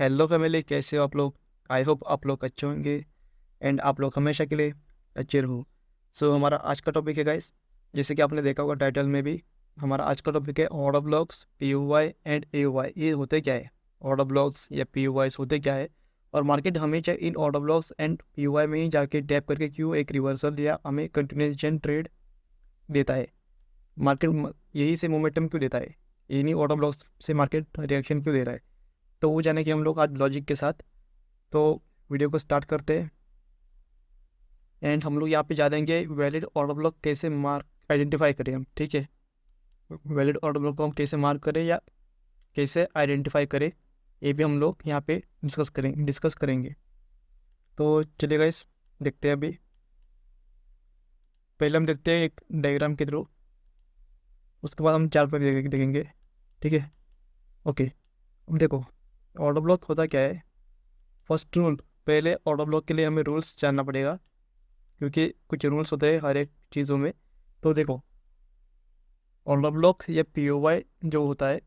Hello family, कैसे हो आप लोग। आई होप आप लोग अच्छे होंगे एंड आप लोग हमेशा के लिए अच्छे रहो। सो हमारा आज का टॉपिक है गाइस, जैसे कि आपने देखा होगा टाइटल में भी, हमारा आज का टॉपिक है ऑर्डर ब्लॉक्स, पीयूवाई एंड एयूवाई। ये होते क्या है, ऑर्डर ब्लॉक्स या पीयूवाई होते क्या है, और मार्केट हमेशा इन ऑर्डर ब्लॉक्स एंड पीयूवाई में ही जाके टैप करके क्यों एक रिवर्सल या हमें कंटिन्यूएशन ट्रेड देता है। मार्केट यही से मोमेंटम क्यों देता है, इन्हीं ऑर्डर ब्लॉक्स से मार्केट रिएक्शन क्यों दे रहा है, तो वो जाने कि हम लोग आज लॉजिक के साथ। तो वीडियो को स्टार्ट करते हैं एंड हम लोग यहाँ पे जानेंगे वैलिड ऑर्डर ब्लॉक कैसे मार्क आइडेंटिफाई करें हम। ठीक है, वैलिड ऑर्डर ब्लॉक को हम कैसे मार्क करें या कैसे आइडेंटिफाई करें, ये भी हम लोग यहाँ पे डिस्कस करेंगे। तो चलिए गाइस, देखते हैं अभी। पहले हम देखते हैं एक डायग्राम के थ्रू, उसके बाद हम चार्ट पर देखेंगे। ठीक है, ओके। अब देखो ऑर्डर ब्लॉक होता क्या है। फर्स्ट रूल, पहले ऑर्डर ब्लॉक के लिए हमें रूल्स जानना पड़ेगा, क्योंकि कुछ रूल्स होते हैं हर एक चीज़ों में। तो देखो ऑर्डर ब्लॉक या पीओवाई जो होता है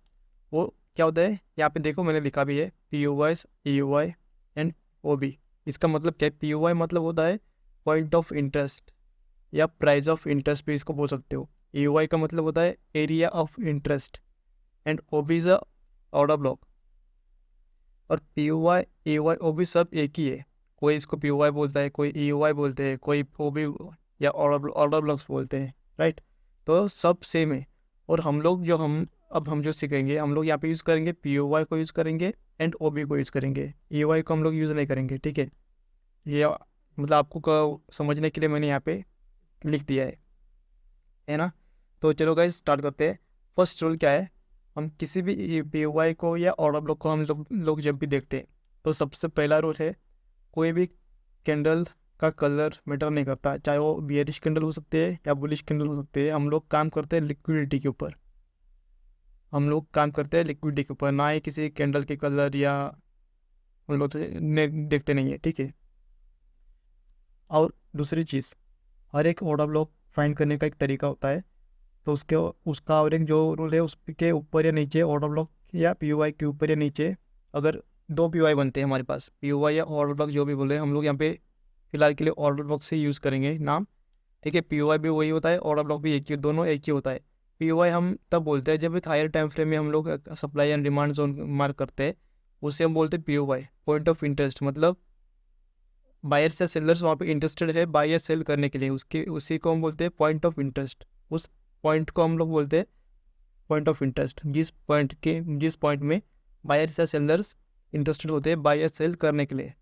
वो क्या होता है, यहाँ पे देखो मैंने लिखा भी है पीओवाई, ईयूवाई एंड ओबी। इसका मतलब क्या है, पीओवाई मतलब होता है पॉइंट ऑफ इंटरेस्ट या प्राइस ऑफ इंटरेस्ट भी इसको बोल सकते हो। ईयूवाई का मतलब होता है area of interest and OB is a order block. और पीओवाई, ईयूवाई, ओबी सब एक ही है। कोई इसको पीओवाई बोलता है, कोई ईयूवाई बोलते हैं, कोई ओबी या ऑर्डर ब्लॉक्स बोलते हैं, राइट। तो सब सेम है। और हम लोग जो हम जो सीखेंगे, हम लोग यहाँ पे यूज़ करेंगे पीओवाई को यूज़ करेंगे एंड ओबी को यूज़ करेंगे। ईयूवाई को हम लोग यूज़ नहीं करेंगे, ठीक है। ये मतलब आपको समझने के लिए मैंने यहाँ पे लिख दिया है ना। तो चलो गाइस स्टार्ट करते हैं। फर्स्ट रूल क्या है, हम किसी भी पीओवाई को या ऑर्डर ब्लॉक को हम लोग जब भी देखते हैं, तो सबसे पहला रूल है कोई भी कैंडल का कलर मैटर नहीं करता, चाहे वो बियरिश कैंडल हो सकते हैं या बुलिश कैंडल हो सकते हैं। हम लोग काम करते हैं लिक्विडिटी के ऊपर, हम लोग काम करते हैं लिक्विडिटी के ऊपर, ना ही किसी कैंडल के कलर या हम लोग देखते नहीं है, ठीक है। और दूसरी चीज़, हर एक ऑर्डर ब्लॉक फाइंड करने का एक तरीका होता है। तो उसका और एक जो रूल है, उसके ऊपर या नीचे ऑर्डर ब्लॉक या पीओवाई के ऊपर या नीचे, अगर दो पीओवाई बनते हैं हमारे पास, पीओवाई या ऑर्डर ब्लॉक जो भी बोले, हम लोग यहाँ पे फिलहाल के लिए ऑर्डर ब्लॉक से यूज़ करेंगे नाम, ठीक है। पीओवाई भी वही होता है, ऑर्डर ब्लॉक भी एक ही, दोनों एक ही होता है। पीओवाई हम तब बोलते हैं जब एक हायर टाइम फ्रेम में हम लोग supply and demand zone mark करते हैं, उसे हम बोलते हैं पीओवाई, पॉइंट ऑफ इंटरेस्ट। मतलब बायर्स या सेलर्स वहाँ पे इंटरेस्टेड है बाय या सेल करने के लिए, उसके उसी को हम बोलते हैं पॉइंट ऑफ इंटरेस्ट। उस पॉइंट को हम लोग बोलते हैं पॉइंट ऑफ इंटरेस्ट, जिस पॉइंट में बायर्स या सेलर्स इंटरेस्टेड होते हैं बाय या सेल करने के लिए।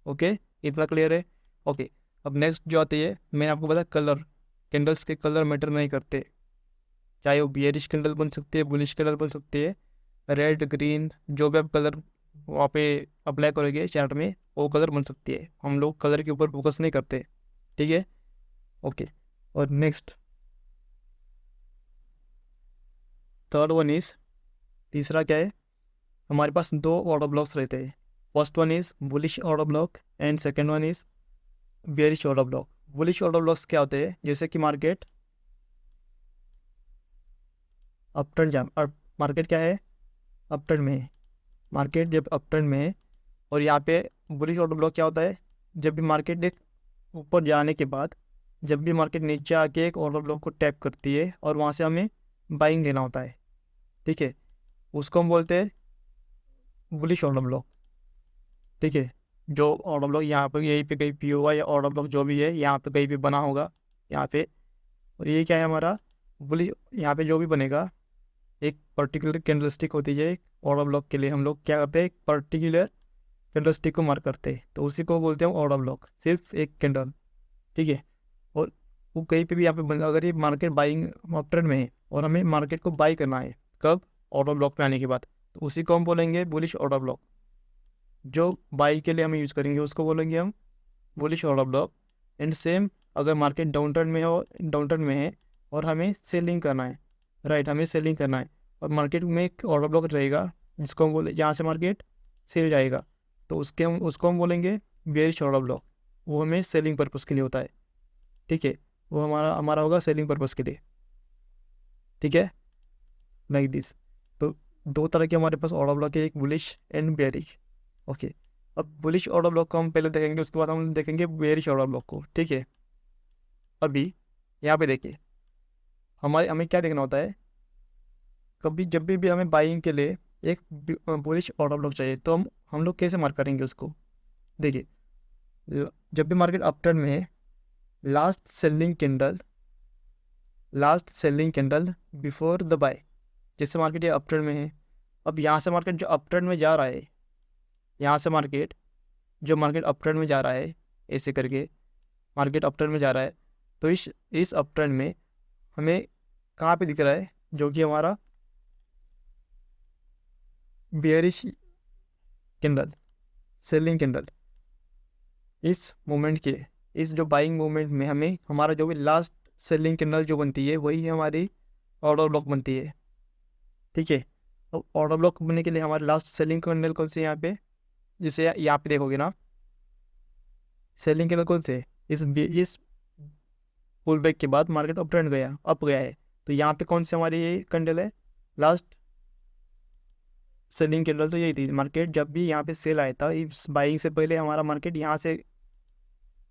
ओके, इतना क्लियर है। ओके, अब नेक्स्ट जो आती है, मैंने आपको बताया कलर, कैंडल्स के कलर मैटर नहीं करते, चाहे वो बियरिश कैंडल बन सकती है, बुलिश कैंडल बन सकती है, रेड ग्रीन जो भी आप कलर वहाँ पे अप्लाई करोगे चार्ट में, वो कलर बन सकती है। हम लोग कलर के ऊपर फोकस नहीं करते, ठीक है। ओके, और नेक्स्ट थर्ड वन इज, तीसरा क्या है, हमारे पास दो ऑर्डर ब्लॉक्स रहते हैं। First one is bullish order block and second one is bearish order block. Bullish order blocks क्या होते हैं, जैसे कि मार्केट अपटर्न जाम, और मार्केट क्या है, अपटर्न में है। मार्केट जब अपटर्न में है, और यहाँ पे बुलिश ऑर्डर ब्लॉक क्या होता है, जब भी मार्केट एक ऊपर जाने के बाद, जब भी मार्केट नीचे आके एक ऑर्डर ब्लॉक को टैप करती है और वहाँ से हमें बाइंग लेना होता है, ठीक है, उसको हम बोलते हैं बुलिश ऑर्डर ब्लॉक, ठीक है। जो ऑर्डर ब्लॉक यहाँ पर यहीं पे कहीं पी होगा या ऑर्डर ब्लॉक जो भी है यहाँ पे कहीं भी बना होगा यहाँ पे, और ये क्या है हमारा बुलिश, यहाँ पे जो भी बनेगा एक पर्टिकुलर कैंडलस्टिक होती है एक ऑर्डर ब्लॉक के लिए। हम लोग क्या करते हैं, एक पर्टिकुलर कैंडलस्टिक को मार्क करते हैं, तो उसी को बोलते हैं ऑर्डर ब्लॉक, सिर्फ एक कैंडल, ठीक है। और वो कहीं पे भी यहाँ पे अगर ये मार्केट बाइंग ट्रेंड में है और हमें मार्केट को बाई करना है, कब, ऑर्डर ब्लॉक पे आने के बाद, तो उसी को हम बोलेंगे बुलिश ऑर्डर ब्लॉक। जो बाई के लिए हम यूज़ करेंगे उसको बोलेंगे हम bullish order block. And same, अगर मार्केट डाउन ट्रेंड में हो, डाउन ट्रेंड में है और हमें सेलिंग करना है, राइट, हमें सेलिंग करना है, और मार्केट में एक ऑर्डर ब्लॉक रहेगा जिसको हम बोले, जहाँ से मार्केट सेल जाएगा, तो उसको हम बोलेंगे बेयरिश ऑर्डर ब्लॉक। वो हमें सेलिंग पर्पज़ के लिए होता है, ठीक है। वो हमारा हमारा होगा सेलिंग पर्पज़ के लिए, ठीक है, लाइक दिस। तो दो तरह के हमारे पास ऑर्डर ब्लॉक है, एक बुलिश एंड बेयरिश। ओके, अब बुलिश ऑर्डर ब्लॉक को हम पहले देखेंगे, उसके बाद हम देखेंगे बेयरिश ऑर्डर ब्लॉक को, ठीक है। अभी यहाँ पे देखिए, हमें क्या देखना होता है, कभी जब भी हमें बाइंग के लिए एक बुलिश ऑर्डर ब्लॉक चाहिए तो हम लोग कैसे मार्क करेंगे उसको। देखिए, जब भी मार्केट अपटर्न में है, last selling candle before the buy, जैसे मार्केट ये अपटर्न में है, अब यहाँ से मार्केट जो अपटर्न में जा रहा है, यहाँ से मार्केट अपटर्न में जा रहा है, ऐसे करके मार्केट अपटर्न में जा रहा है, तो इस अपटर्न में हमें कहाँ पे दिख रहा है, जो कि हमारा बेयरिश कैंडल, सेलिंग कैंडल, इस मोमेंट के, इस जो बाइंग मोमेंट में हमें हमारा जो भी लास्ट सेलिंग कैंडल जो बनती है वही हमारी ऑर्डर ब्लॉक बनती है, ठीक है। तो ऑर्डर ब्लॉक बनने के लिए हमारी लास्ट सेलिंग कैंडल कौन सी है यहाँ पे, जिसे यहाँ पे देखोगे ना, सेलिंग कैंडल कौन से, इस पुल बैक के बाद मार्केट अप ट्रेंड अप गया है, तो यहाँ पे कौन सी हमारी ये कैंडल है, लास्ट सेलिंग कैंडल, तो यही थी। मार्केट जब भी यहाँ पे सेल आया था, इस बाइंग से पहले हमारा मार्केट यहाँ से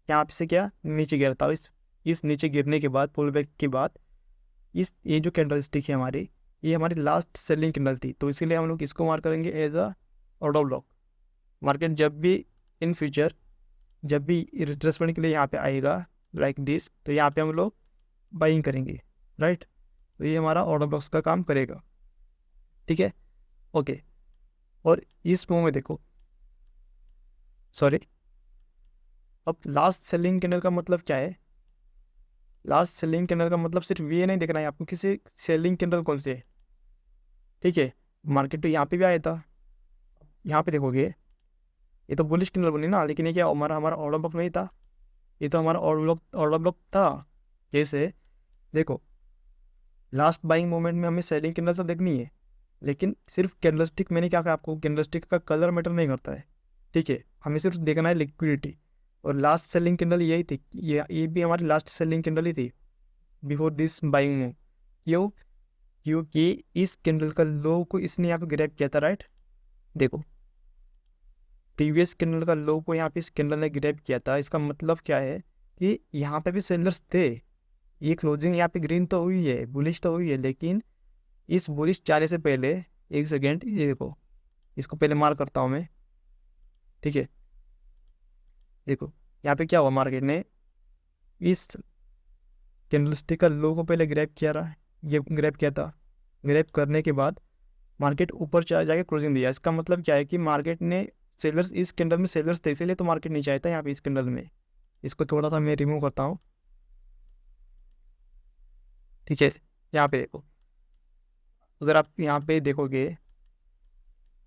क्या नीचे गिरा था, इस नीचे गिरने के बाद, पुल बैक के बाद, ये जो कैंडल स्टिक है हमारी, ये हमारी लास्ट सेलिंग कैंडल थी, तो इसीलिए हम लोग इसको मार्क करेंगे as a order block. Market जब भी इन फ्यूचर जब भी रिट्रेसमेंट के लिए यहाँ पे आएगा लाइक दिस, तो यहाँ पे हम लोग बाइंग करेंगे, राइट। तो ये हमारा ऑर्डर ब्लॉक्स का काम करेगा, ठीक है, ओके। और इस मूव में देखो, सॉरी, अब लास्ट सेलिंग कैंडल का मतलब क्या है, लास्ट सेलिंग कैंडल का मतलब सिर्फ ये नहीं देखना है आपको किसी सेलिंग कैंडल कौन से है, ठीक है। मार्केट तो यहाँ पे भी आया था, यहाँ पे देखोगे ये तो बुलिश कैंडल बनी ना, लेकिन ये क्या हमारा ऑर्डर ब्लॉक नहीं था, ये तो हमारा ऑर्डर ब्लॉक था। जैसे देखो, लास्ट बाइंग मोमेंट में हमें सेलिंग कैंडल तो देखनी है, लेकिन सिर्फ कैंडलस्टिक, मैंने क्या कहा आपको, कैंडलस्टिक का कलर मैटर नहीं करता है, ठीक है, हमें सिर्फ देखना है लिक्विडिटी। और लास्ट सेलिंग कैंडल यही थी, ये भी हमारी लास्ट सेलिंग कैंडल ही थी बिफोर दिस बाइंग मूव। क्यों, क्योंकि इस कैंडल का लो को इसने यहाँ पे ग्रैब किया था, राइट। देखो, प्रीवियस कैंडल का लो को यहाँ पे इस कैंडल ने ग्रैब किया था, इसका मतलब क्या है कि यहाँ पे भी सेलर्स थे। ये क्लोजिंग यहाँ पे ग्रीन तो हुई है, बुलिश तो हुई है, लेकिन इस बुलिश जाने से पहले, एक सेकेंड, ये देखो, इसको पहले मार्क करता हूँ मैं, ठीक है। देखो यहाँ पे क्या हुआ, मार्केट ने इस कैंडलस्टिक का लो को पहले ग्रैब किया रहा है, ये ग्रैब किया था, ग्रैब करने के बाद मार्केट ऊपर जाके क्लोजिंग दिया। इसका मतलब क्या है कि मार्केट ने सेलर्स, इस कैंडल में सेलर्स थे, इसीलिए तो मार्केट नीचे आया था यहाँ पे इस कैंडल में। इसको थोड़ा सा मैं रिमूव करता हूँ, ठीक है। यहाँ पे देखो, अगर आप यहाँ पे देखोगे,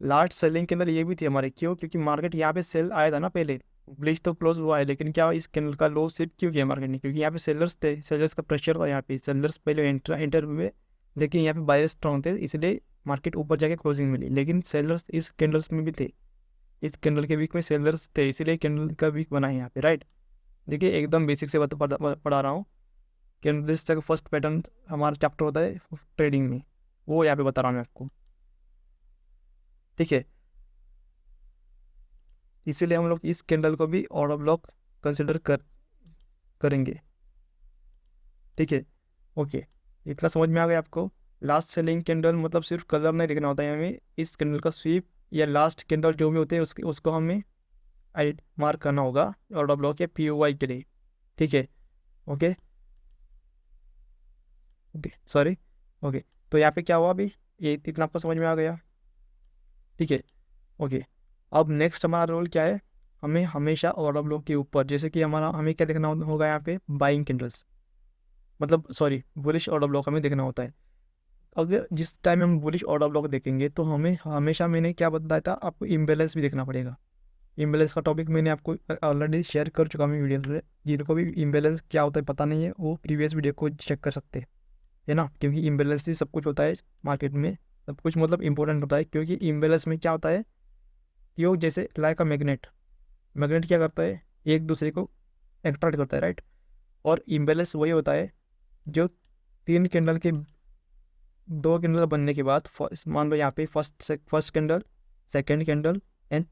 लास्ट सेलिंग कैंडल ये भी थी हमारे, क्यों, क्योंकि मार्केट यहाँ पे सेल आया था ना पहले, ब्लिच तो क्लोज हुआ है, लेकिन क्या इस कैंडल का लो सिर्फ क्यों किया मार्केट ने, क्योंकि यहाँ पे सेलर्स थे, सेलर्स का प्रेशर था, यहाँ पे सेलर्स पहले एंटर हुए, लेकिन यहाँ पे बायर स्ट्रॉन्ग थे, इसलिए मार्केट ऊपर जाके क्लोजिंग मिली। लेकिन सेलर्स इस कैंडल्स में भी थे, इस कैंडल के वीक में सेलर्स थे, इसीलिए कैंडल का वीक बना है यहाँ पे, राइट। देखिए एकदम बेसिक से पढ़ा रहा हूँ। कैंडल्स का फर्स्ट पैटर्न हमारा चैप्टर होता है ट्रेडिंग में, वो यहाँ पे बता रहा हूँ मैं आपको, ठीक है। इसीलिए हम लोग इस कैंडल को भी ऑर्डर ब्लॉक कंसिडर करेंगे, ठीक है, ओके। इतना समझ में आ गया आपको। लास्ट सेलिंग कैंडल मतलब सिर्फ कलर नहीं देखना होता है हमें, इस कैंडल का स्वीप या लास्ट कैंडल जो भी होते हैं उसको हमें मार्क करना होगा ऑर्डर ब्लॉक या POI के लिए, ठीक है, ओके, ओके, सॉरी, ओके। तो यहाँ पे क्या हुआ अभी, ये इतना आपको समझ में आ गया, ठीक है, ओके। अब नेक्स्ट हमारा रोल क्या है, हमें हमेशा ऑर्डर ब्लॉक के ऊपर, जैसे कि हमें क्या देखना होगा यहाँ पे, बाइंग कैंडल्स, मतलब सॉरी बुलिश ऑर्डर ब्लॉक हमें देखना होता है। अगर जिस टाइम हम बुलिश ऑर्डर ब्लॉक देखेंगे तो हमें हमेशा, मैंने क्या बताया था आपको, इम्बेलेंस भी देखना पड़ेगा। इम्बेलेंस का टॉपिक मैंने आपको ऑलरेडी शेयर कर चुका हूँ वीडियो में, जिनको भी इम्बेलेंस क्या होता है पता नहीं है, वो प्रीवियस वीडियो को चेक कर सकते हैं, है ना, क्योंकि इम्बेलेंस ही सब कुछ होता है मार्केट में, सब कुछ मतलब इंपॉर्टेंट होता है। क्योंकि इम्बेलेंस में क्या होता है कि वो जैसे लाइक अ मैग्नेट, मैग्नेट क्या करता है, एक दूसरे को अट्रैक्ट करता है, राइट। और इम्बेलेंस वही होता है जो तीन कैंडल के, दो कैंडल बनने के बाद, मान लो यहाँ पे first candle, second candle and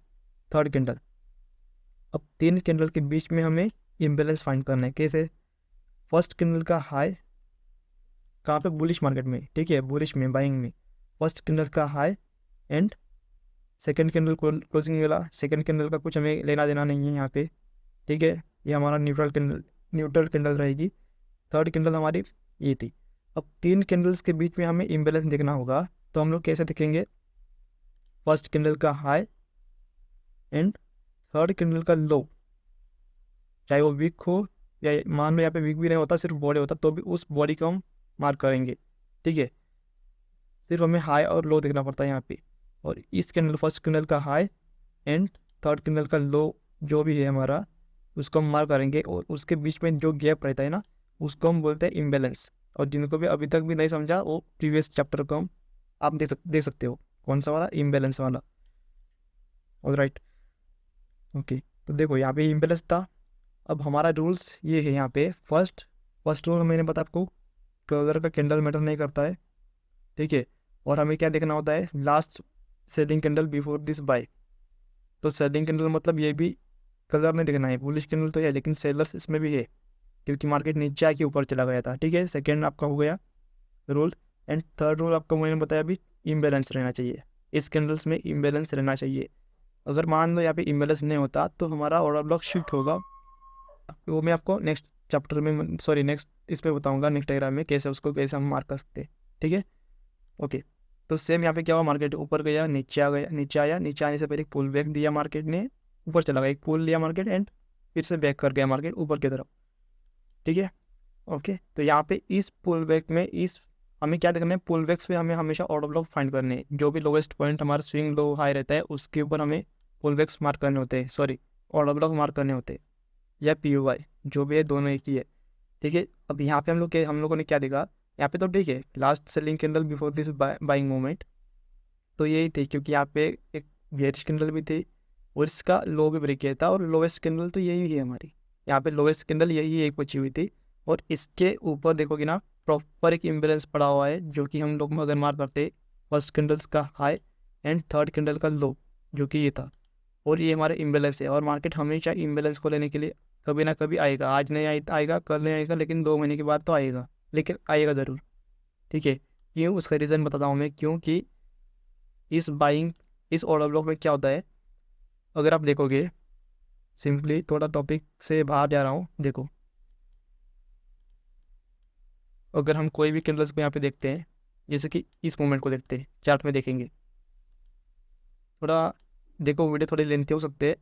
third candle. अब 3 कैंडल के बीच में हमें इम्बेलेंस फाइंड करना है। कैसे? फर्स्ट कैंडल का हाई कहाँ पे? बुलिश मार्केट में, ठीक है, बुलिश में, बाइंग में। फर्स्ट कैंडल का हाई एंड सेकंड कैंडल को क्लोजिंग वाला। सेकंड कैंडल का कुछ हमें लेना देना नहीं है यहाँ पे, ठीक है, ये हमारा न्यूट्रल कैंडल रहेगी। थर्ड कैंडल हमारी ये थी। अब 3 कैंडल्स के बीच में हमें इम्बेलेंस देखना होगा, तो हम लोग कैसे देखेंगे? फर्स्ट कैंडल का हाई एंड थर्ड कैंडल का लो, चाहे वो वीक हो या मान लो यहाँ पे वीक भी नहीं होता, सिर्फ बॉडी होता, तो भी उस बॉडी को हम मार्क करेंगे, ठीक है। सिर्फ हमें हाई और लो देखना पड़ता है यहाँ पे। और इस कैंडल, फर्स्ट कैंडल का हाई एंड थर्ड कैंडल का लो जो भी है हमारा, उसको हम मार्क करेंगे। और उसके बीच में जो गैप रहता है ना, उसको हम बोलते हैं इम्बेलेंस। और जिनको भी अभी तक भी नहीं समझा, वो प्रीवियस चैप्टर को हम आप देख सकते हो, कौन सा वाला? इम्बेलेंस वाला। Alright, okay. तो देखो यहाँ पे इम्बेलेंस था। अब हमारा रूल्स ये है यहाँ पे। फर्स्ट रूल मैंने बताया आपको, क्लोजर का कैंडल मैटर नहीं करता है, ठीक है। और हमें क्या देखना होता है? Last selling candle before this by. तो सेलिंग कैंडल मतलब ये भी कलर नहीं देखना है। बुलिश कैंडल तो है, लेकिन सेलर्स इसमें भी है, क्योंकि मार्केट नीचे आके ऊपर चला गया था, ठीक है। सेकेंड आपका हो गया रूल। एंड थर्ड रूल आपको मैंने बताया अभी, इम्बेलेंस रहना चाहिए। इस कैंडल्स में इम्बेलेंस रहना चाहिए। अगर मान लो यहाँ पे इम्बेलेंस नहीं होता, तो हमारा ऑर्डर ब्लॉक शिफ्ट होगा। वो मैं आपको नेक्स्ट चैप्टर में, सॉरी नेक्स्ट इस पर बताऊँगा, नेक्स्ट डायग्राम में कैसे हम मार्क कर सकते हैं, ठीक है, ओके। तो सेम यहाँ पे क्या हुआ? मार्केट ऊपर गया, नीचे आ गया, नीचे आया, नीचे आने से पहले एक पुल बैक दिया मार्केट ने, ऊपर चला गया, एक पुल लिया मार्केट एंड फिर से बैक कर गया मार्केट ऊपर की तरफ, ठीक है, ओके। तो यहाँ पे इस पुल बैक में हमें क्या देखना है? पुल बैक्स पे हमें हमेशा ऑर्डर ब्लॉक फाइंड करने हैं। जो भी लोवेस्ट पॉइंट हमारा स्विंग लो हाई रहता है, उसके ऊपर हमें पुल बैक्स मार्क करने होते हैं, सॉरी ऑर्डर ब्लॉक मार्क करने होते हैं, या POY, जो भी है, दोनों एक ही है, ठीक है। अब यहाँ पे हम लोगों ने क्या देखा? यहाँ पे तो ठीक है, last selling candle before this buying movement, तो यही थी, क्योंकि यहाँ पे एक बेयरिश कैंडल भी थी और इसका लो भी ब्रेक किया था। और लोवेस्ट कैंडल तो यही है हमारी, यहाँ पे लोवेस्ट कैंडल यही एक बची हुई थी। और इसके ऊपर देखोगे ना, प्रॉपर एक इम्बेलेंस पड़ा हुआ है, जो कि हम लोग अगर मार्क करते, फर्स्ट कैंडल्स का हाई एंड थर्ड कैंडल का लो, जो कि ये था। और ये हमारे इम्बेलेंस है। और मार्केट हमेशा इम्बेलेंस को लेने के लिए कभी ना कभी आएगा। आज नहीं आएगा, कल नहीं आएगा, लेकिन 2 महीने के बाद तो आएगा, लेकिन आएगा ज़रूर, ठीक है। क्यों? उसका रीज़न बताता हूँ मैं, क्योंकि इस ऑर्डर ब्लॉक में क्या होता है, अगर आप देखोगे, सिंपली थोड़ा टॉपिक से बाहर जा रहा हूँ, देखो, अगर हम कोई भी कैंडल्स को यहाँ पे देखते हैं, जैसे कि इस मूवमेंट को देखते हैं, चार्ट में देखेंगे, थोड़ा देखो, वीडियो थोड़ी लेंथी हो सकते हैं,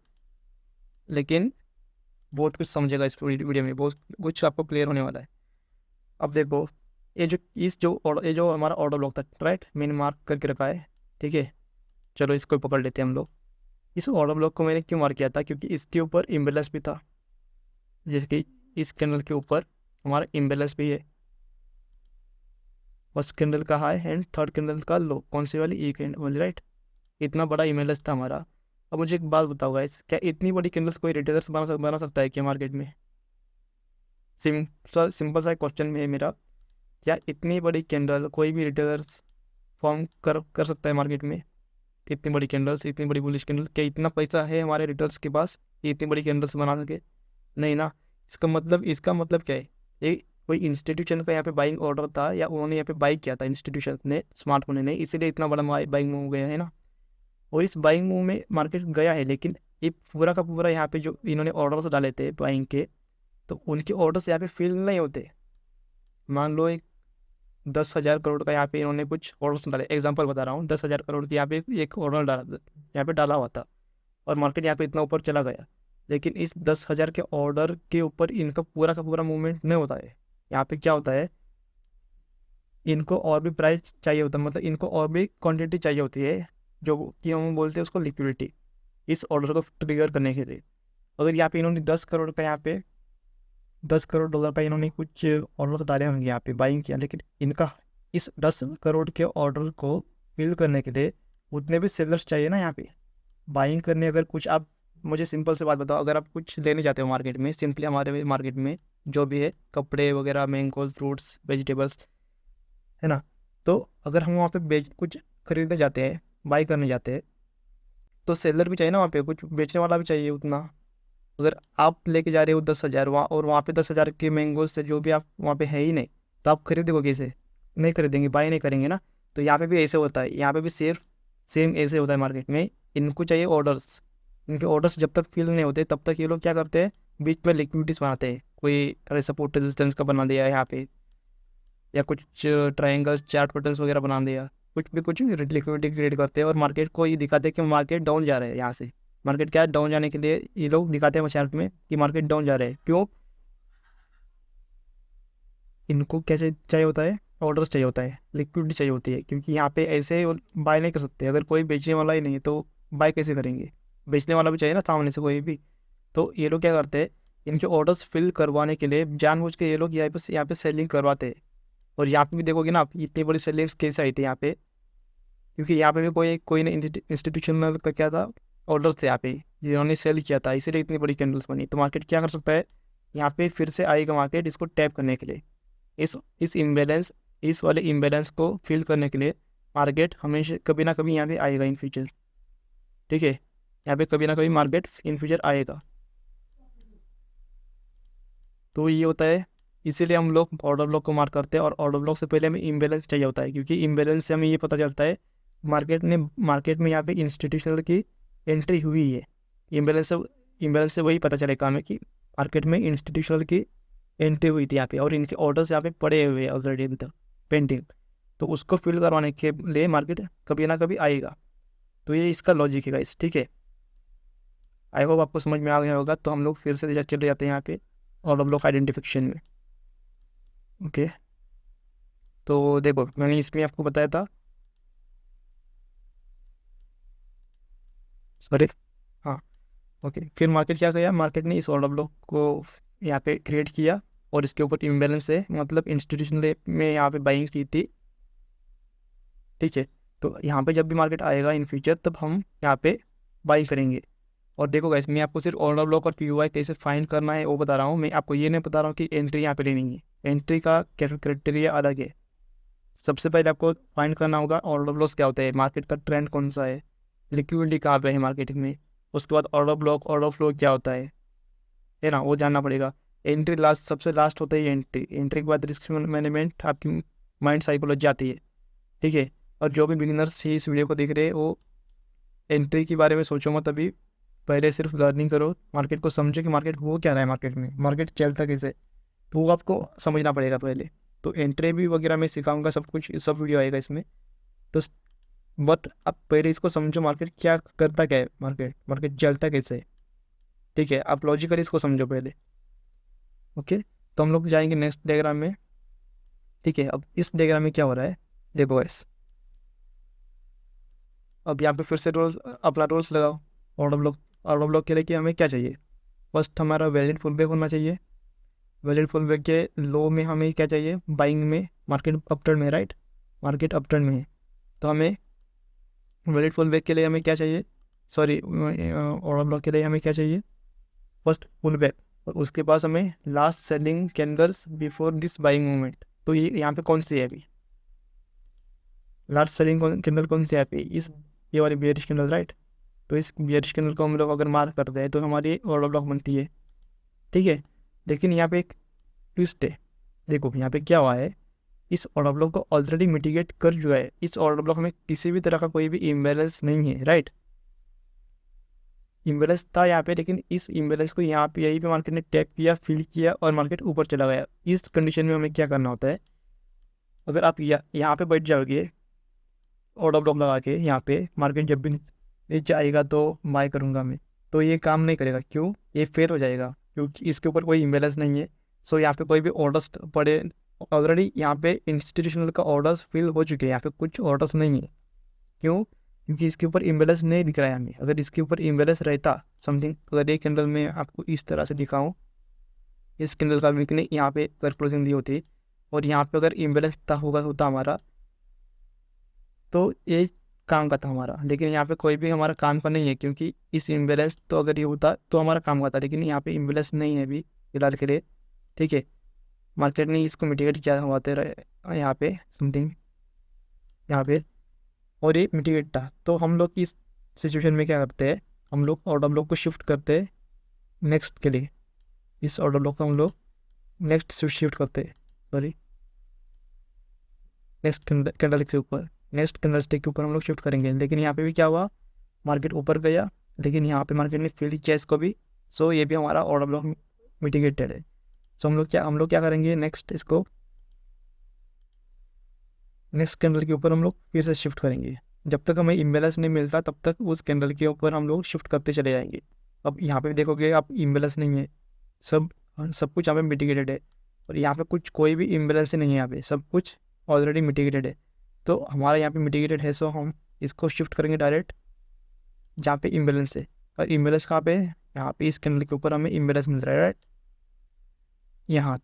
लेकिन बहुत कुछ समझेगा इस वीडियो में, बहुत कुछ आपको क्लियर होने वाला है। अब देखो, ये जो हमारा ऑर्डर ब्लॉक था, राइट, मैंने मार्क करके रखा है, ठीक है। चलो इसको पकड़ लेते हैं हम लोग। इस ऑर्डर ब्लॉक को मैंने क्यों मार्क किया था? क्योंकि इसके ऊपर इम्बेलेंस भी था, जैसे कि इस कैंडल के ऊपर हमारा इम्बेलेंस भी है। फर्स्ट कैंडल का हाई एंड थर्ड कैंडल का लो, कौन सी वाली? एक वाली, राइट। इतना बड़ा इम्बेलेंस था हमारा। अब मुझे एक बात बताओ गाइस, क्या इतनी बड़ी कैंडल्स कोई रिटेलर्स बना सकता है क्या मार्केट में? सिंपल सा क्वेश्चन है मेरा, क्या इतनी बड़ी कैंडल कोई भी रिटेलर्स फॉर्म कर सकता है मार्केट में? इतनी बड़ी कैंडल्स, इतनी बड़ी बुलिश कैंडल, क्या इतना पैसा है हमारे रिटेलर्स के पास कि इतनी बड़ी कैंडल्स बना सके? नहीं ना। इसका मतलब क्या है? ये कोई इंस्टीट्यूशन का यहाँ पे बाइंग ऑर्डर था, या उन्होंने यहाँ पे बाई किया था इंस्टीट्यूशन ने, स्मार्टफोन ने, इसीलिए इतना बड़ा बाइंग मूव गया है ना। और इस बाइंग मूव में मार्केट गया है, लेकिन ये पूरा का पूरा यहाँ पे जो इन्होंने ऑर्डर्स डाले थे बाइंग के, तो उनके ऑर्डर्स यहाँ पे फिल नहीं होते। मान लो एक 10,000 करोड़ का यहाँ पे इन्होंने कुछ ऑर्डर्स डाले, एग्जांपल बता रहा हूँ, 10,000 करोड़ की यहाँ पे एक ऑर्डर यहाँ पे डाला हुआ था, और मार्केट यहाँ पे इतना ऊपर चला गया। लेकिन इस 10,000 के ऑर्डर के ऊपर इनका पूरा का पूरा मूवमेंट नहीं होता है। यहाँ पे क्या होता है, इनको और भी प्राइस चाहिए होता है, मतलब इनको और भी क्वांटिटी चाहिए होती है, जो कि हम बोलते हैं उसको लिक्विडिटी, इस ऑर्डर को ट्रिगर करने के लिए। अगर यहाँ पे इन्होंने 10 करोड़ डॉलर का इन्होंने कुछ ऑर्डर डाले होंगे यहाँ पे बाइंग किया, लेकिन इनका इस 10 करोड़ के ऑर्डर को फिल करने के लिए उतने भी सेलर्स चाहिए ना यहाँ पे बाइंग करने। अगर कुछ आप मुझे सिंपल से बात बताओ, अगर आप कुछ लेने जाते हो मार्केट में, सिंपली हमारे मार्केट में जो भी है, कपड़े वगैरह, मैंगो, फ्रूट्स, वेजिटेबल्स, है ना, तो अगर हम वहाँ पे कुछ खरीदने जाते हैं, बाई करने जाते हैं, तो सेलर भी चाहिए ना, वहाँ पे कुछ बेचने वाला भी चाहिए उतना। अगर आप लेके जा रहे हो 10,000 वहाँ, और वहाँ पे 10,000 के मैंगो से जो भी आप वहाँ पे है ही नहीं, तो आप खरीदोगे कैसे? नहीं खरीदेंगे, बाय नहीं करेंगे ना। तो यहाँ पे भी ऐसे होता है, यहाँ पे भी सिर्फ सेम ऐसे होता है मार्केट में। इनको चाहिए ऑर्डर्स, इनके ऑर्डर्स जब तक फिल नहीं होते तब तक ये लोग क्या करते हैं, बीच में लिक्विडिटीज बनाते हैं। कोई अरे सपोर्ट रेजिस्टेंस का बना दिया है यहाँ पे, या कुछ ट्रायंगल्स चार्ट पैटर्न्स वगैरह बना दिया, कुछ भी लिक्विडिटी क्रिएट करते हैं और मार्केट को ये दिखाते हैं कि मार्केट डाउन जा रहा है। यहाँ से मार्केट क्या है, डाउन जाने के लिए ये लोग दिखाते हैं चार्ट में कि मार्केट डाउन जा रहा है। क्यों? इनको क्या चाहिए होता है, ऑर्डर्स चाहिए होता है, लिक्विडिटी चाहिए होती है, क्योंकि यहाँ पे ऐसे बाय नहीं कर सकते। अगर कोई बेचने वाला ही नहीं है तो बाय कैसे करेंगे? बेचने वाला भी चाहिए ना सामने से कोई भी। तो ये लोग क्या करते हैं, इनके ऑर्डर्स फिल करवाने के लिए जानबूझ के ये लोग यहाँ पे सेलिंग करवाते हैं। और यहाँ पे भी देखोगे ना आप, इतनी बड़ी सेलिंग्स कैसे आई थी यहाँ पे, क्योंकि यहाँ पे भी कोई ना इंस्टीट्यूशनल का क्या था, ऑर्डर थे यहाँ पे जिन्होंने सेल किया था, इसीलिए इतनी बड़ी कैंडल्स बनी। तो मार्केट क्या कर सकता है, यहाँ पे फिर से आएगा मार्केट इसको टैप करने के लिए। इस इम्बेलेंस, इस वाले इम्बेलेंस को फिल करने के लिए मार्केट हमेशा कभी ना कभी यहाँ पे आएगा इन फ्यूचर। ठीक है, यहाँ पे कभी ना कभी मार्केट इन फ्यूचर आएगा। तो ये होता है, इसीलिए हम लोग ऑर्डर ब्लॉक को मार्क करते हैं। और ऑर्डर ब्लॉक से पहले हमें इम्बेलेंस चाहिए होता है, क्योंकि इम्बेलेंस से हमें ये पता चलता है मार्केट में यहाँ पे इंस्टीट्यूशनल की एंट्री हुई है। इम्बेलेंस से वही पता चलेगा हमें कि मार्केट में इंस्टीट्यूशनल की एंट्री हुई थी यहाँ पे, और इनके ऑर्डर्स यहाँ पे पड़े हुए हैं ऑलरेडी अभी तक पेंडिंग। तो उसको फिल करवाने के लिए मार्केट कभी ना कभी आएगा। तो ये इसका लॉजिक है गाइस, ठीक है। आई होप आपको समझ में आ गया होगा। तो हम लोग फिर से चले जाते हैं यहाँ पे ऑर्डर ब्लॉक आइडेंटिफिकेशन में। ओके, तो देखो मैंने इसमें आपको बताया था, सॉरी, हाँ, ओके। फिर मार्केट क्या किया, मार्केट ने इस ऑर्डर ब्लॉक को यहाँ पे क्रिएट किया और इसके ऊपर इम्बेलेंस है, मतलब इंस्टीट्यूशनल में यहाँ पे बाइंग की थी। ठीक है, तो यहाँ पे जब भी मार्केट आएगा इन फ्यूचर तब हम यहाँ पे बाइंग करेंगे। और देखो गाइस, मैं आपको सिर्फ ऑर्डर ब्लॉक और पीओआई कैसे फाइंड करना है वो बता रहा हूँ। मैं आपको ये नहीं बता रहा हूँ कि एंट्री यहाँ पे लेनी है, एंट्री का क्राइटेरिया अलग है। सबसे पहले आपको फाइंड करना होगा ऑर्डर ब्लॉक्स क्या होता है, मार्केट का ट्रेंड कौन सा है, लिक्विडिटी कहाँ पे है मार्केट में। उसके बाद ऑर्डर ब्लॉक, ऑर्डर फ्लो क्या होता है ना, वो जानना पड़ेगा। एंट्री लास्ट, सबसे लास्ट होता है एंट्री के बाद रिस्क मैनेजमेंट, आपकी माइंड साइकोलॉजी आती है। ठीक है, और जो भी बिगिनर्स इस वीडियो को देख रहे हैं वो एंट्री के बारे में सोचो मत अभी, पहले सिर्फ लर्निंग करो, मार्केट को समझो कि मार्केट हो क्या रहा है, मार्केट में मार्केट चलता कैसे, तो वो आपको समझना पड़ेगा पहले। तो एंट्री भी वगैरह मैं सिखाऊंगा, सब कुछ, सब वीडियो आएगा इसमें। तो बट आप पहले इसको समझो, मार्केट क्या करता क्या है, मार्केट चलता कैसे है। ठीक है, आप लॉजिकली इसको समझो पहले। ओके, तो हम लोग जाएंगे नेक्स्ट डायग्राम में। ठीक है, अब इस डायग्राम में क्या हो रहा है, देखो गाइस। अब यहाँ पे फिर से रोल्स, अपना रोल्स लगाओ। ऑर्डर ब्लॉक के लिए कि हमें क्या चाहिए, फर्स्ट हमारा वैलिड फुल बैक होना चाहिए। वैलिड फुल बैक के लो में हमें क्या चाहिए, बाइंग में, मार्केट अपटर्न में, राइट, मार्केट अपटर्न में है। तो हमें वैलिड फुल बैक के लिए हमें क्या चाहिए, सॉरी, ऑर्डर ब्लॉक के लिए हमें क्या चाहिए, फर्स्ट पुल बैक, और उसके पास हमें last selling candles before this buying movement. तो ये यहाँ पे कौन सी है अभी, लास्ट सेलिंग कैंडल कौन सी है अभी, ये वाली बेयरिश कैंडल, राइट। तो इस बेयरिश कैंडल को हम लोग अगर मार्क करते हैं तो हमारी ऑर्डर ब्लॉक बनती है। ठीक है, लेकिन यहाँ पे एक ट्विस्ट है। देखो यहाँ पे क्या हुआ है, इस ऑर्डर ब्लॉक को ऑलरेडी मिटिगेट कर चुका है। इस ऑर्डर ब्लॉक में किसी भी तरह का कोई भी इम्बेलेंस नहीं है, राइट। इम्बेलेंस था यहाँ पे, लेकिन इस इम्बेलेंस को यहाँ पे, यहीं पे मार्केट ने टैप किया, फिल किया और मार्केट ऊपर चला गया। इस कंडीशन में हमें क्या करना होता है, अगर आप यहाँ पे बैठ जाओगे ऑर्डर ब्लॉक लगा के, यहाँ पे मार्केट जब भी नीचे आएगा तो बाय करूँगा मैं, तो ये काम नहीं करेगा। क्यों? ये फेल हो जाएगा, क्योंकि इसके ऊपर कोई इम्बेलेंस नहीं है। सो यहाँ पे कोई भी ऑर्डर्स पड़े, ऑलरेडी यहाँ पे इंस्टीट्यूशनल का ऑर्डर्स फिल हो चुके हैं, यहाँ पे कुछ ऑर्डर्स नहीं है। क्यों? क्योंकि इसके ऊपर इम्बेलेंस नहीं दिख रहा है हमें। अगर इसके ऊपर इम्बेलेंस रहता समथिंग, अगर एक कैंडल में आपको इस तरह से दिखाऊँ, इस कैंडल का वीकनेस यहाँ पे अगर क्लोजिंग दी होती और यहाँ पे अगर इम्बेलेंस होता हमारा, तो ये काम का था हमारा। लेकिन यहाँ पे कोई भी हमारा काम का नहीं है, क्योंकि इस इम्बेलेंस, तो अगर ये होता तो हमारा काम का था, लेकिन यहाँ पे इम्बेलेंस नहीं है अभी फिलहाल के लिए। ठीक है, मार्केट ने इसको मिटिगेट किया हुआ था यहाँ पे समथिंग, यहाँ पे, और ये मिटिगेट था। तो हम लोग इस सिचुएशन में क्या करते हैं, हम लोग ऑर्डर ब्लॉक को शिफ्ट करते हैं नेक्स्ट के लिए। इस ऑर्डर ब्लॉक को हम लोग नेक्स्ट शिफ्ट करते हैं, सॉरी नेक्स्ट कैंडल के ऊपर, नेक्स्ट कैंडल स्टिक के ऊपर हम लोग शिफ्ट करेंगे। लेकिन यहाँ पे भी क्या हुआ, मार्केट ऊपर गया, लेकिन यहाँ पे मार्केट ने फील्ड किया इसको भी। सो ये भी हमारा ऑर्डर ब्लॉक मिटिगेटेड है। सो हम लोग क्या करेंगे, नेक्स्ट इसको नेक्स्ट कैंडल के ऊपर हम लोग फिर से शिफ्ट करेंगे। जब तक हमें इम्बेलेंस नहीं मिलता तब तक उस कैंडल के ऊपर हम लोग शिफ्ट करते चले जाएंगे। अब यहाँ पे भी देखोगे आप इम्बेलेंस नहीं है, सब सब कुछ यहाँ पे मिटिगेटेड है, और यहाँ पे कुछ कोई भी इम्बेलेंस नहीं है, यहाँ पे सब कुछ ऑलरेडी मिटिगेटेड है। तो हमारा यहाँ पे मिटिगेटेड है, सो हम इसको शिफ्ट करेंगे डायरेक्ट जहाँ पे इम्बेलेंस है। और इम्बेलेंस कहाँ पे है, यहाँ पे इस कैंडल के ऊपर हमें इम्बेलेंस मिल रहा है, राइट, यहाँ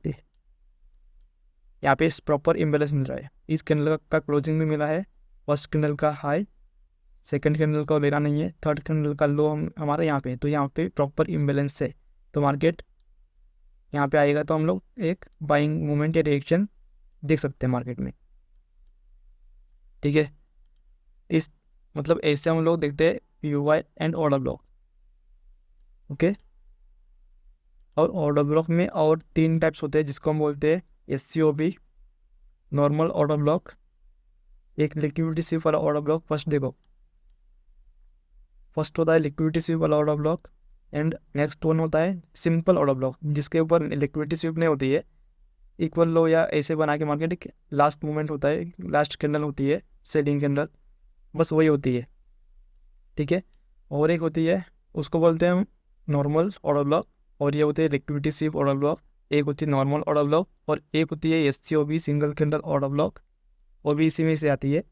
पे इस प्रॉपर इम्बेलेंस मिल रहा है। इस कैंडल का क्लोजिंग भी मिला है, फर्स्ट कैंडल का हाई, सेकंड कैंडल का लेना नहीं है, थर्ड कैंडल का लो हमारा यहाँ पे। तो यहाँ पे प्रॉपर इम्बेलेंस है, तो मार्केट यहाँ पे आएगा तो हम लोग एक बाइंग मूवमेंट या रिएक्शन देख सकते हैं मार्केट में, ठीक है। इस मतलब ऐसे हम लोग देखते हैं POY and order block, okay. और ऑर्डर ब्लॉक में और 3 टाइप्स होते हैं जिसको हम बोलते हैं SCOB, नॉर्मल ऑर्डर ब्लॉक, एक लिक्विडिटी स्वीप वाला ऑर्डर ब्लॉक। फर्स्ट होता है लिक्विडिटी स्वीप वाला order block, and next one होता है सिंपल ऑर्डर ब्लॉक, जिसके ऊपर लिक्विडिटी स्वीप नहीं होती है, इक्वल लो या ऐसे बना के मार्केट लास्ट मूवमेंट होता है, लास्ट कैंडल होती है सेलिंग कैंडल, बस वही होती है, ठीक है। और एक होती है, उसको बोलते हैं हम नॉर्मल ऑर्डर ब्लॉक, और ये होते हैं लिक्विडिटी स्वीप ऑर्डर ब्लॉक। एक होती है नॉर्मल ऑर्डर ब्लॉक, और एक होती है SCOB, single candle order block, वो भी इसी में से आती है।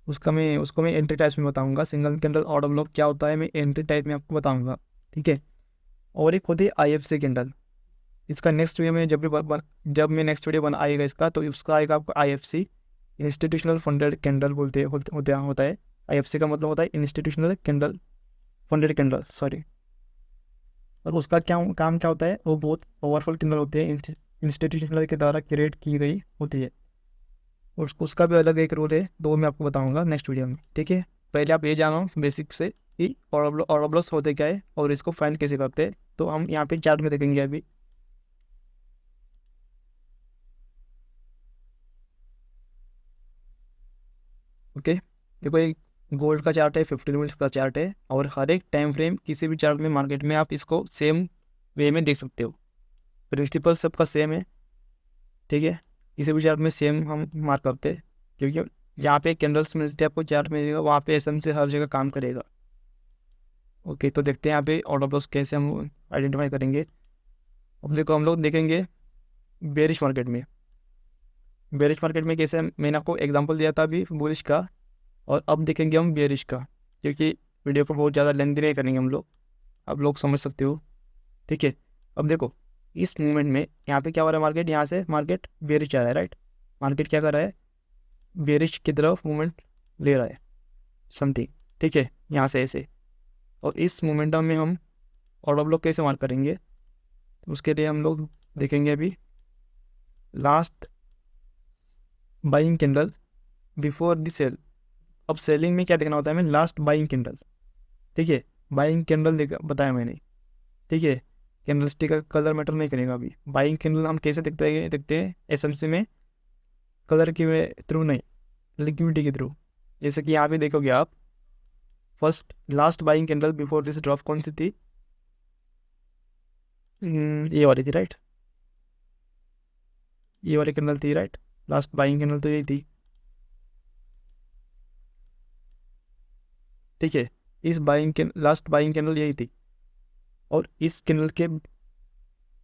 उसको मैं एंट्री टाइप्स में बताऊंगा। सिंगल कैंडल ऑर्डर ब्लॉक क्या होता है मैं एंट्री टाइप में आपको बताऊंगा, ठीक है। और एक होती है IFC कैंडल, इसका नेक्स्ट वीडियो में जब मैं नेक्स्ट वीडियो आएगा इसका, तो उसका आएगा आपको IFC, इंस्टीट्यूशनल फंडेड कैंडल होता है। IFC का मतलब होता है institutional candle funded candle, sorry. और उसका काम क्या होता है, वो बहुत पावरफुल कैंडल होती है, इंस्टीट्यूशनल के द्वारा क्रिएट की गई होती है। उसका भी अलग एक रोल है, दो मैं आपको बताऊंगा नेक्स्ट वीडियो में, ठीक है। पहले आप ये जानो बेसिक से कि ऑर्डर ब्लॉक्स होते क्या है और इसको फाइंड कैसे करते हैं। तो हम यहाँ पे चार्ट में देखेंगे अभी, ओके। देखो एक गोल्ड का चार्ट है, 50 मिनट्स का चार्ट है, और हर एक टाइम फ्रेम किसी भी चार्ट में मार्केट में आप इसको सेम वे में देख सकते हो, प्रिंसिपल सबका सेम है, ठीक है। किसी भी चार्ट में सेम हम मार्क करते हैं, क्योंकि जहाँ पे कैंडल्स मिलते हैं आपको चार्ट मिलेगा, वहाँ पे एसएम से हर जगह काम करेगा, ओके। तो देखते हैं यहाँ पे ऑर्डर ब्लॉक्स कैसे हम आइडेंटिफाई करेंगे। अब देखो हम लोग देखेंगे बेरिश मार्केट में कैसे, मैंने आपको एग्जांपल दिया था अभी बुलिश का, और अब देखेंगे हम बेरिश का, क्योंकि वीडियो को बहुत ज़्यादा लेंथी नहीं करेंगे हम लोग, आप लोग समझ सकते हो, ठीक है। अब देखो इस मूवमेंट में यहाँ पे क्या हो रहा है, मार्केट यहाँ से मार्केट बेरिश जा रहा है, राइट। मार्केट क्या कर रहा है, बेरिश की तरफ मूवमेंट ले रहा है समथिंग, ठीक है, यहाँ से ऐसे। और इस मोमेंटम में हम ऑर्डर ब्लॉक कैसे मार्क करेंगे, तो उसके लिए हम लोग देखेंगे अभी last buying candle before the sell. अब सेलिंग में क्या देखना होता है हमें, लास्ट बाइंग कैंडल, ठीक है। बाइंग कैंडल बताया मैंने, ठीक है। कैंडल स्टिक का कलर मैटर नहीं करेगा अभी। बाइंग कैंडल हम कैसे देखते हैं एसएमसी में, कलर के थ्रू नहीं, लिक्विडिटी के थ्रू। जैसे कि यहाँ पे देखोगे आप, first last buying candle before this drop कौन सी थी, ये वाली थी, राइट। ये वाली कैंडल थी, राइट। लास्ट बाइंग कैंडल तो यही थी, ठीक है। इस लास्ट बाइंग कैंडल यही थी, और इस कैंडल के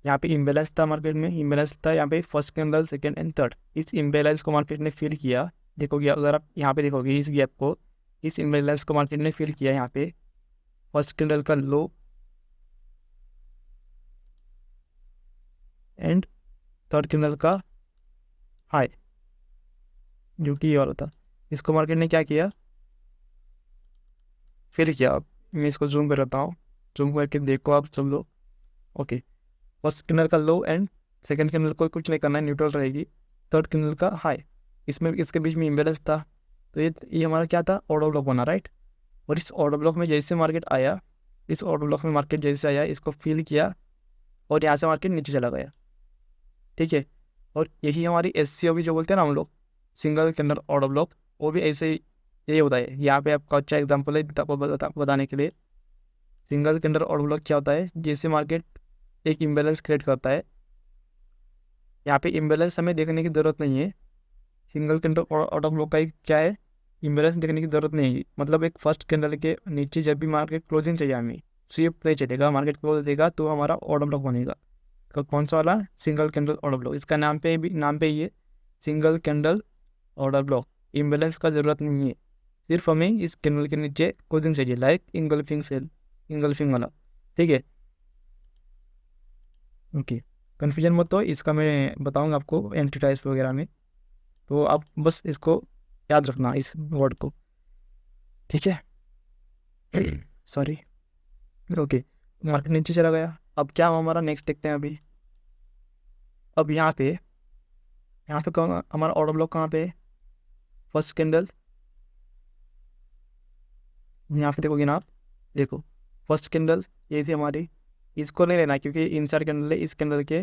यहाँ पे इम्बेलेंस था, मार्केट में इम्बेलेंस था यहाँ पे first candle, second and third. इस इम्बेलेंस को मार्केट ने फिल किया, देखोगे अगर आप यहाँ पे देखोगे इस गैप को, इस इम्बेलेंस को मार्केट ने फिल किया यहाँ पे फर्स्ट कैंडल का लो एंड थर्ड कैंडल का हाई, जो कि ये वाला था। इसको मार्केट ने क्या किया, फिल किया। अब मैं इसको जूम कर रहा हूँ, जूम करके देखो आप सब लोग, ओके। फर्स्ट कैंडल का लो एंड सेकंड कैंडल को कुछ नहीं करना है, न्यूट्रल रहेगी। थर्ड कैंडल का हाई, इसमें इसके बीच में इम्बेलेंस था, तो ये हमारा क्या था, ऑर्डर ब्लॉक बना, राइट। और इस ऑर्डर ब्लॉक में जैसे मार्केट आया, इस ऑर्डर ब्लॉक में मार्केट जैसे आया, इसको फिल किया और यहाँ से मार्केट नीचे चला गया, ठीक है। और यही हमारी SCOB जो बोलते हैं ना हम लोग, सिंगल कैंडल ऑर्डर ब्लॉक, वो भी ऐसे ही यही होता है। यहाँ पे आपका अच्छा एग्जाम्पल है बताने के लिए। सिंगल कैंडल ऑर्डर ब्लॉक क्या होता है, जैसे मार्केट एक इम्बेलेंस क्रिएट करता है, यहाँ पे इम्बेलेंस हमें देखने की ज़रूरत नहीं है। सिंगल कैंडल ऑर्डर ब्लॉक का क्या है, इम्बेलेंस देखने की ज़रूरत नहीं है। मतलब एक फर्स्ट कैंडल के नीचे जब भी मार्केट क्लोजिंग चाहिए हमें, सिर्फ नहीं चलेगा, मार्केट क्लोज देगा तो हमारा ऑर्डर ब्लॉक बनेगा। कौन सा वाला, सिंगल कैंडल ऑर्डर ब्लॉक। इसका नाम पे ही है single candle order block. Imbalance का ज़रूरत नहीं है, सिर्फ हमें इस कैंडल के नीचे क्लोजिंग चाहिए, लाइक इंगल्फिंग सेल, इंगल्फिंग वाला, ठीक है। ओके, कन्फ्यूजन मत हो, इसका मैं बताऊंगा आपको एंटी टाइप्स वगैरह में, तो आप बस इसको याद रखना, इस वर्ड को, ठीक है। Sorry, okay. मार्केट नीचे चला गया, अब क्या हुआ हमारा, नेक्स्ट देखते हैं अभी। अब यहाँ पे कौन हमारा ऑर्डर ब्लॉक कहाँ पे है, फर्स्ट कैंडल, यहाँ पे देखोगे ना आप, देखो फर्स्ट कैंडल ये थी हमारी, इसको नहीं लेना क्योंकि इनसाइड कैंडल है, इस कैंडल के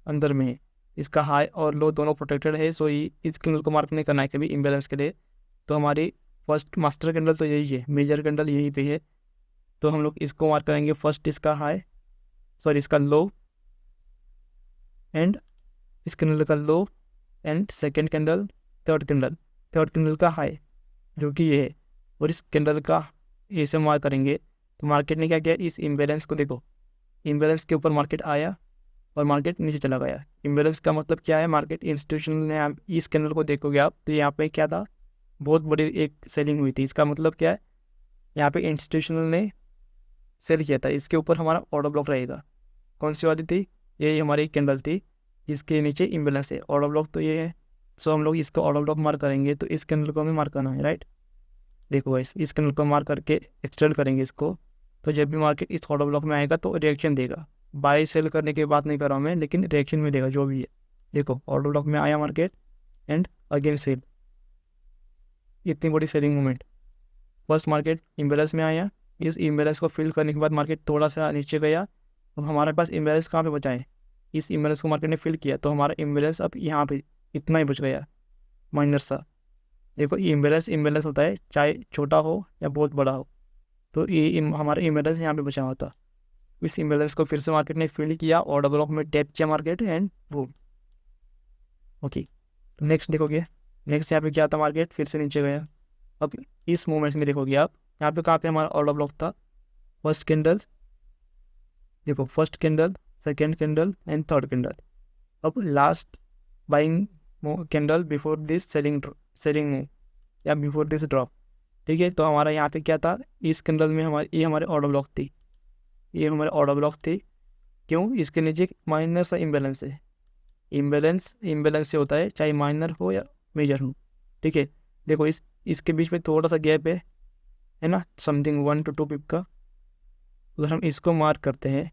अंदर में है, इसका हाई और लो दोनों प्रोटेक्टेड है, सो इस कैंडल को मार्क नहीं करना है कभी इम्बेलेंस के लिए। तो हमारी फर्स्ट मास्टर कैंडल तो यही है, मेजर कैंडल यही पे है, तो हम लोग इसको मार्क करेंगे फर्स्ट इसका हाई, सॉरी इसका लो, एंड इस कैंडल का low, and second candle, third candle का हाई जो कि ये है, और इस कैंडल का ये से मार्क करेंगे। तो मार्केट ने क्या किया, इस इम्बेलेंस को देखो, इम्बेलेंस के ऊपर मार्केट आया और मार्केट नीचे चला गया। इम्बेलेंस का मतलब क्या है, मार्केट इंस्टीट्यूशनल ने इस कैंडल को देखोगे आप तो यहाँ पे क्या था, बहुत बड़ी एक सेलिंग हुई थी। इसका मतलब क्या है, यहाँ पे इंस्टीट्यूशनल ने सेल किया था, इसके ऊपर हमारा ऑर्डर ब्लॉक रहेगा। कौन सी वाली थी, ये हमारी कैंडल थी जिसके नीचे इम्बेलेंस है, ऑर्डर ब्लॉक तो ये है। सो हम लोग इसका ऑर्डर ब्लॉक मार्क करेंगे, तो इस कैंडल को हमें मार्क करना है, राइट। देखो गाइस, इस कैंडल को मार्क करके एक्सटेंड करेंगे इसको, तो जब भी मार्केट इस ऑर्डर ब्लॉक में आएगा तो रिएक्शन देगा। बाय सेल करने की बात नहीं कर रहा हूँ मैं, लेकिन रिएक्शन में देगा जो भी है। देखो ऑर्डर ब्लॉक में आया मार्केट एंड अगेन सेल, इतनी बड़ी selling movement. First market imbalance में आया, इस इम्बेलेंस को फिल करने के बाद मार्केट थोड़ा सा नीचे गया, अब हमारे पास इम्बेलेंस कहाँ पे बचा है, इस इम्बेलेंस को मार्केट ने फिल किया, तो हमारा इम्बेलेंस अब यहाँ पे इतना ही बच गया, माइनर सा। देखो इम्बेलेंस होता है, चाहे छोटा हो या बहुत बड़ा हो, तो ये हमारा इम्बेलेंस यहाँ पे बचा हुआ था। इस इम्बेलेंस को फिर से मार्केट ने फिल किया, ऑर्डर ब्लॉक में टैप किया मार्केट एंड वो, ओके। नेक्स्ट देखोगे, नेक्स्ट यहाँ पे क्या था, मार्केट फिर से नीचे गया। अब इस मोमेंट में देखोगे आप, यहाँ पे कहाँ पे हमारा ऑर्डर ब्लॉक था, फर्स्ट कैंडल, देखो first candle, second candle and third candle. अब last buying candle before this selling या बिफोर दिस ड्रॉप, ठीक है। तो हमारा यहाँ पे क्या था, इस कैंडल में ये हमारे ऑर्डर ब्लॉक थी, ये हमारे ऑर्डर ब्लॉक थी। क्यों, इसके नीचे माइनर सा इम्बेलेंस है, इम्बेलेंस से होता है, चाहे माइनर हो या मेजर हो, ठीक है। देखो इसके बीच में थोड़ा सा गैप है ना, समथिंग 1 to 2 पिप का। अगर हम इसको मार्क करते हैं,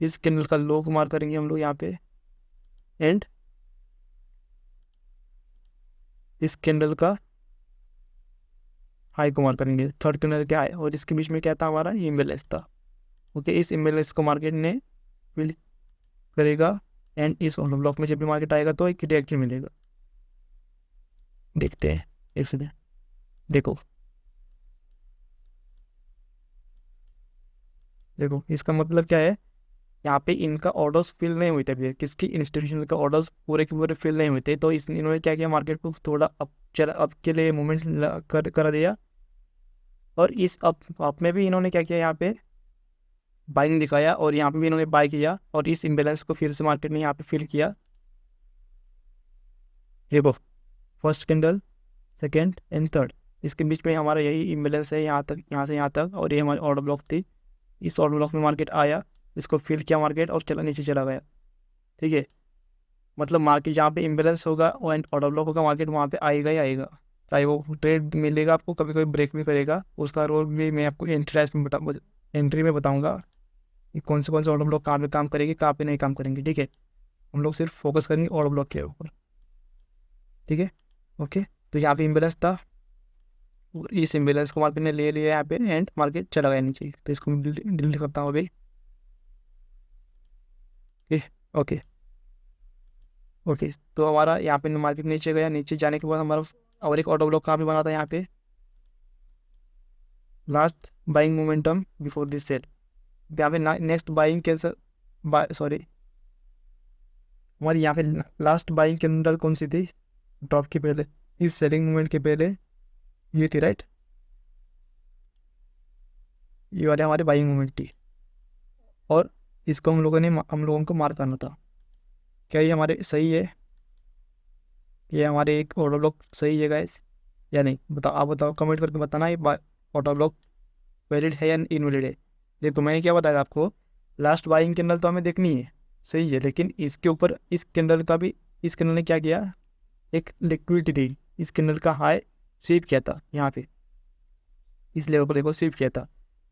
इस कैंडल का लो को मार्क करेंगे हम लोग यहाँ पे, एंड इस कैंडल का हाई को मार्क करेंगे, थर्ड कैंडल के हाई, और इसके बीच में क्या था, हमारा इम्बेलेंस था, ओके। इस इम्बेलेंस को मार्केट ने फिल करेगा, एंड इस ऑर्डर ब्लॉक में जब भी मार्केट आएगा तो एक रिएक्शन मिलेगा। देखते हैं एक सेकेंड, देखो इसका मतलब क्या है, यहाँ पे इनका ऑर्डर्स फिल नहीं हुए थे अभी, किसकी, इंस्टीट्यूशनल का ऑर्डर्स पूरे के पूरे फिल नहीं हुए थे, तो इन्होंने क्या किया, मार्केट को थोड़ा अप के लिए मूवमेंट कर दिया। और इस अप में भी इन्होंने क्या किया, यहाँ पे बाइंग दिखाया, और यहाँ पे भी इन्होंने बाय किया, और इस इम्बेलेंस को फिर से मार्केट ने यहाँ पे फिल किया। देखो first candle, second and third, इसके बीच में हमारा यही इम्बेलेंस है, यहाँ तक, यहाँ से यहाँ तक, और ये हमारी ऑर्डर ब्लॉक थी। इस ऑर्डर ब्लॉक में मार्केट आया, इसको फिल किया मार्केट, और चला नीचे चला गया, ठीक है। मतलब मार्केट जहाँ पे इम्बेलेंस होगा और ऑर्डर ब्लॉक होगा, मार्केट वहाँ पे आएगा ही आएगा, चाहे वो ट्रेड मिलेगा आपको, कभी कभी ब्रेक भी करेगा, उसका रोल भी मैं आपको एंट्री में बताऊँगा कि कौन से ऑर्डर ब्लॉक कहाँ पे काम करेगी, कहाँ पे नहीं काम करेंगे, ठीक है। हम लोग सिर्फ फोकस करेंगे ऑर्डर ब्लॉक के ऊपर, ठीक है, ओके। तो यहाँ पे इम्बेलेंस था, इस इम्बेलेंस को मार्केट ने ले लिया यहाँ पे एंड मार्केट चला गया नीचे। तो इसको डिलीट करता हूँ अभी। ओके ओके, तो हमारा यहाँ पे मार्केट नीचे गया। नीचे जाने के बाद हमारा और एक ऑर्डर ब्लॉक कहाँ पे बना था, यहाँ पे last buying momentum before this sell. यहाँ पे नेक्स्ट बाइंग कैंसर सॉरी, हमारी यहाँ पे लास्ट बाइंग कैंडल कौन सी थी, टॉप के पहले, इस सेलिंग मूवमेंट के पहले ये थी, राइट। ये वाले हमारे बाइंग मूवमेंट थी और इसको हम लोगों को मार्क करना था। क्या ये हमारे सही है, ये हमारे एक ऑर्डर ब्लॉक सही है गाइस या नहीं? बताओ, आप बताओ, कमेंट करके बताना ये ऑर्डर ब्लॉक वैलिड है या इनवैलिड है। देखो मैंने क्या बताया आपको, लास्ट बाइंग कैंडल तो हमें देखनी है, सही है, लेकिन इसके ऊपर इस कैंडल का भी, इस कैंडल ने क्या किया, एक लिक्विडिटी, इस कैंडल का हाई स्वीप किया था यहाँ पे, इस लेवल पर देखो स्वीप किया था।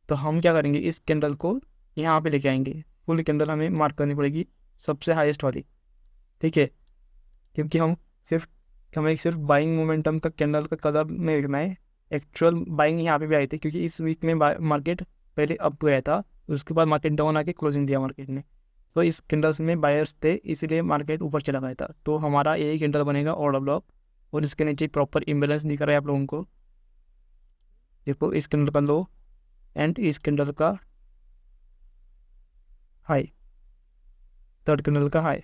तो हम क्या करेंगे, इस कैंडल को यहाँ पे लेके आएंगे, फुल कैंडल हमें मार्क करनी पड़ेगी, सबसे हाईएस्ट वाली, ठीक है। क्योंकि हमें सिर्फ बाइंग मोमेंटम का कैंडल का कलर नहीं देखना है, एक्चुअल बाइंग यहाँ पे भी आई थी, क्योंकि इस वीक में मार्केट पहले अप गया था, उसके बाद मार्केट डाउन आके क्लोजिंग दिया मार्केट ने। तो इस कैंडल्स में बायर्स थे, इसीलिए मार्केट ऊपर चला गया था। तो हमारा यही कैंडल बनेगा ऑर्डर ब्लॉक, और इसके नीचे प्रॉपर इम्बेलेंस दिख रहा है आप लोगों को। देखो इस कैंडल का लो एंड इस कैंडल का हाई, थर्ड कैंडल का हाई,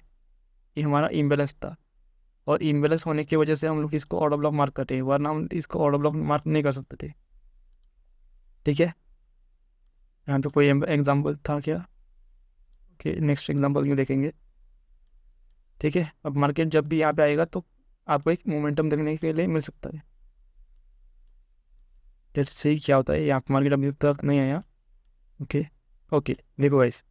ये हमारा इम्बेलेंस था। और इम्बेलेंस होने की वजह से हम लोग इसको ऑर्डर ब्लॉक मार्क करते हैं, वरना हम इसको ऑर्डर ब्लॉक मार्क नहीं कर सकते थे, ठीक है। यहाँ पे कोई एग्जाम्पल था क्या? ओके, नेक्स्ट एग्जाम्पल क्यों देखेंगे, ठीक है। अब मार्केट जब भी यहाँ पे आएगा तो आपको एक मोमेंटम देखने के लिए मिल सकता है। जैसे सही क्या होता है, यहाँ पे मार्केट अभी तक नहीं आया। ओके ओके, देखो गाइस,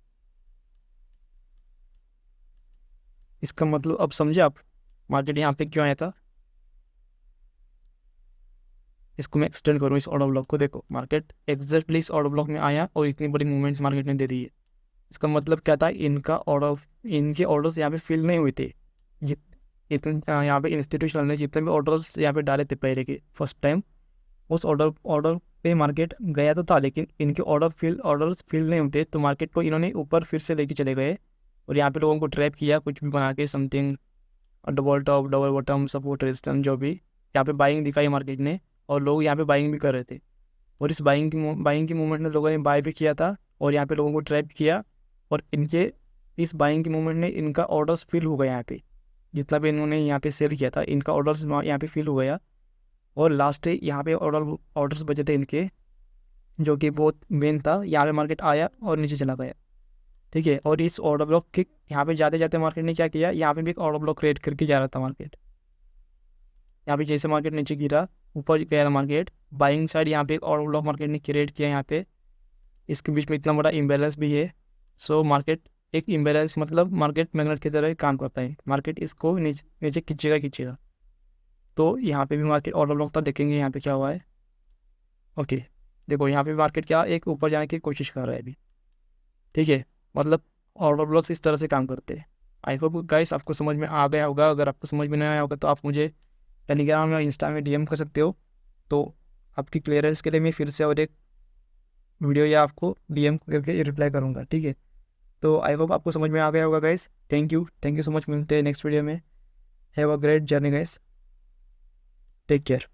इसका मतलब अब समझे आप, मार्केट यहाँ पे क्यों आया था। इसको मैं एक्सटेंड करूँ इस ऑर्डर ब्लॉक को, देखो मार्केट एग्जैक्टली इस ऑर्डर ब्लॉक में आया और इतनी बड़ी मूवमेंट मार्केट ने दे दी है। इसका मतलब क्या था, इनके ऑर्डर्स यहाँ पे फिल नहीं हुए थे। इतने यहाँ पे इंस्टीट्यूशनल ने जितने भी ऑर्डर्स यहाँ पे डाले थे पहले के फर्स्ट टाइम, उस ऑर्डर पे मार्केट गया तो था, लेकिन इनके ऑर्डर्स फिल नहीं होते, तो मार्केट को इन्होंने ऊपर फिर से लेके चले गए और यहाँ पे लोगों को ट्रैप किया, कुछ भी बना के something, double top, double bottom, support, resistance, जो भी यहाँ पे बाइंग दिखाई मार्केट ने, और लोग यहाँ पे बाइंग भी कर रहे थे। और इस बाइंग की मूवमेंट में लोगों ने बाय भी किया था और यहाँ पे लोगों को ट्रैप किया, और इनके इस बाइंग की मूवमेंट ने इनका ऑर्डर्स फिल हो गया। यहाँ पे जितना भी इन्होंने यहाँ पे सेल किया था, इनका ऑर्डर्स यहाँ पे फिल हो गया, और लास्ट यहाँ पे ऑर्डर्स बचे थे इनके, जो कि बहुत मेन था। यहाँ पे मार्केट आया और नीचे चला गया, ठीक है। और इस ऑर्डर ब्लॉक के यहाँ पे जाते जाते मार्केट ने क्या किया, यहाँ पे भी एक ऑर्डर ब्लॉक क्रिएट करके जा रहा था मार्केट। यहाँ पे जैसे मार्केट नीचे गिरा, ऊपर गया था मार्केट, बाइंग साइड यहाँ पे एक ऑर्डर ब्लॉक मार्केट ने क्रिएट किया यहाँ पे। इसके बीच में इतना बड़ा इम्बेलेंस भी है। सो मार्केट एक इम्बेलेंस, मतलब मार्केट मैग्नेट की तरह काम करता है, मार्केट इसको नीचे खींचेगा। तो यहाँ पे भी मार्केट ऑर्डर ब्लॉक था, देखेंगे यहाँ पे क्या हुआ है। ओके, देखो यहाँ पे मार्केट क्या एक ऊपर जाने की कोशिश कर रहा है अभी, ठीक है। मतलब ऑर्डर ब्लॉक्स इस तरह से काम करते हैं। आई होप गाइस आपको समझ में आ गया होगा। अगर आपको समझ में नहीं आया होगा तो आप मुझे टेलीग्राम या इंस्टा में डीएम कर सकते हो। तो आपकी क्लियरेंस के लिए मैं फिर से और एक वीडियो या आपको डीएम करके रिप्लाई करूँगा, ठीक है। तो आई होप आपको समझ में आ गया होगा guys. Thank you so much, मिलते हैं नेक्स्ट वीडियो में। Have a great journey guys, take care.